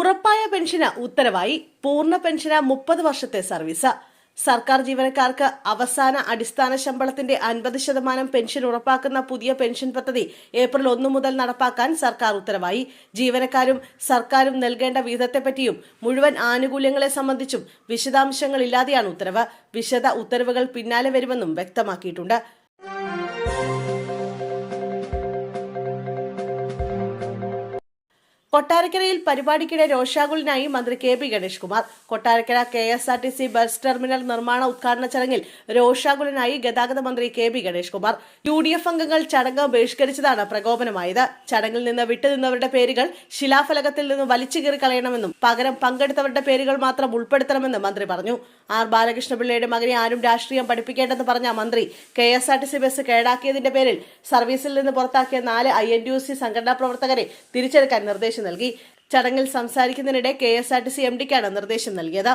ഉറപ്പായ പെൻഷന് ഉത്തരവായി. പൂർണ്ണ പെൻഷന് 30 വർഷത്തെ സർവീസ്. സർക്കാർ ജീവനക്കാർക്ക് അവസാന അടിസ്ഥാന ശമ്പളത്തിന്റെ 50% പെൻഷൻ ഉറപ്പാക്കുന്ന പുതിയ പെൻഷൻ പദ്ധതി ഏപ്രിൽ 1 മുതൽ നടപ്പാക്കാൻ സർക്കാർ ഉത്തരവായി. ജീവനക്കാരും സർക്കാരും നൽകേണ്ട വിഹിതത്തെപ്പറ്റിയും മുഴുവൻ ആനുകൂല്യങ്ങളെ സംബന്ധിച്ചും വിശദാംശങ്ങളില്ലാതെയാണ് ഉത്തരവ്. വിശദ ഉത്തരവുകൾ പിന്നാലെ വരുമെന്നും വ്യക്തമാക്കിയിട്ടുണ്ട്. കൊട്ടാരക്കരയിൽ പരിപാടിക്കിടെ രോഷാകുലനായി മന്ത്രി K P. Ganesh Kumar. Kottarakkara KSRTC bus terminal നിർമ്മാണ ഉദ്ഘാടന ചടങ്ങിൽ രോഷാകുലനായി ഗതാഗത മന്ത്രി കെ.പി. ഗണേഷ് കുമാർ. UDF അംഗങ്ങൾ ചടങ്ങ് ബഹിഷ്കരിച്ചതാണ് പ്രകോപനമായത്. ചടങ്ങിൽ നിന്ന് വിട്ടുനിന്നവരുടെ പേരുകൾ ശിലാഫലകത്തിൽ നിന്ന് വലിച്ചുകീറി കളയണമെന്നും പകരം പങ്കെടുത്തവരുടെ പേരുകൾ മാത്രം ഉൾപ്പെടുത്തണമെന്നും മന്ത്രി പറഞ്ഞു. ആർ ബാലകൃഷ്ണപിള്ളയുടെ മകനെ ആരും രാഷ്ട്രീയം പഠിപ്പിക്കേണ്ടെന്ന് പറഞ്ഞ മന്ത്രി KSRTC ബസ് കേടാക്കിയതിന്റെ പേരിൽ സർവീസിൽ നിന്ന് പുറത്താക്കിയ 4 INTUC സംഘടനാ പ്രവർത്തകരെ തിരിച്ചെടുക്കാൻ നിർദ്ദേശം നൽകി. ചടങ്ങിൽ സംസാരിക്കുന്നതിനിടെ KSRTC MDക്കാണ് നിർദ്ദേശം നൽകിയത്.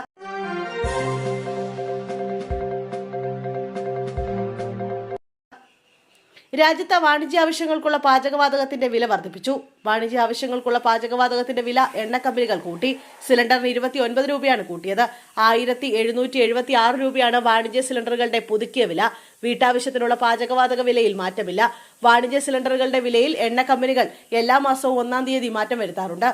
രാജ്യത്ത് വാണിജ്യ ആവശ്യങ്ങൾക്കുള്ള പാചകവാതകത്തിന്റെ വില വർദ്ധിപ്പിച്ചു. വാണിജ്യ ആവശ്യങ്ങൾക്കുള്ള പാചകവാതകത്തിന്റെ വില എണ്ണക്കമ്പനികൾ കൂട്ടി. സിലിണ്ടറിന് 29 രൂപയാണ് കൂട്ടിയത്. 1776 രൂപയാണ് വാണിജ്യ സിലിണ്ടറുകളുടെ പുതുക്കിയ വില. വീട്ടാവശ്യത്തിനുള്ള പാചകവാതക വിലയിൽ മാറ്റമില്ല. വാണിജ്യ സിലിണ്ടറുകളുടെ വിലയിൽ എണ്ണക്കമ്പനികൾ എല്ലാ മാസവും 1-ാം തീയതി മാറ്റം വരുത്താറുണ്ട്.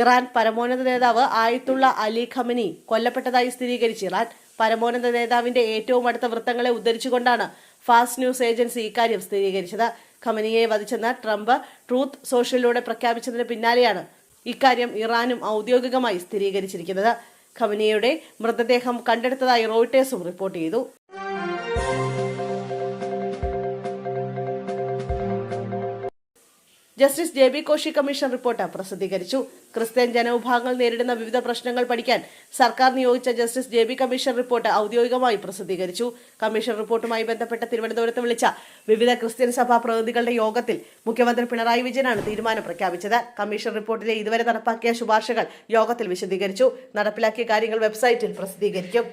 ഇറാൻ പരമോന്നത നേതാവ് ആയത്തുള്ള അലി ഖമനി കൊല്ലപ്പെട്ടതായി സ്ഥിരീകരിച്ച് ഇറാൻ. പരമോന്നത നേതാവിന്റെ ഏറ്റവും അടുത്ത വൃത്തങ്ങളെ ഉദ്ധരിച്ചുകൊണ്ടാണ് ഫാസ്റ്റ് ന്യൂസ് ഏജൻസി ഇക്കാര്യം സ്ഥിരീകരിച്ചത്. ഖമനിയെ വധിച്ചെന്ന് ട്രംപ് ട്രൂത്ത് സോഷ്യലിലൂടെ പ്രഖ്യാപിച്ചതിന് പിന്നാലെയാണ് ഇക്കാര്യം ഇറാനും ഔദ്യോഗികമായി സ്ഥിരീകരിച്ചിരിക്കുന്നത്. ഖമനിയുടെ മൃതദേഹം കണ്ടെടുത്തതായി റോയിട്ടേഴ്സും റിപ്പോർട്ട് ചെയ്തു. Justice JB Koshy commission report പ്രസിദ്ധീകരിച്ചു. ക്രിസ്ത്യൻ ജനവിഭാഗങ്ങൾ നേരിടുന്ന വിവിധ പ്രശ്നങ്ങൾ പഠിക്കാൻ സർക്കാർ നിയോഗിച്ച ജസ്റ്റിസ് JB കമ്മീഷൻ റിപ്പോർട്ട് ഔദ്യോഗികമായി പ്രസിദ്ധീകരിച്ചു. കമ്മീഷൻ റിപ്പോർട്ടുമായി ബന്ധപ്പെട്ട് തിരുവനന്തപുരത്ത് വിളിച്ച വിവിധ ക്രിസ്ത്യൻ സഭാ പ്രതിനിധികളുടെ യോഗത്തിൽ മുഖ്യമന്ത്രി പിണറായി വിജയനാണ് തീരുമാനം പ്രഖ്യാപിച്ചത്. കമ്മീഷൻ റിപ്പോർട്ടിലെ ഇതുവരെ നടപ്പാക്കിയ ശുപാർശകൾ യോഗത്തിൽ വിശദീകരിച്ചു. നടപ്പിലാക്കിയ കാര്യങ്ങൾ വെബ്സൈറ്റിൽ പ്രസിദ്ധീകരിക്കും.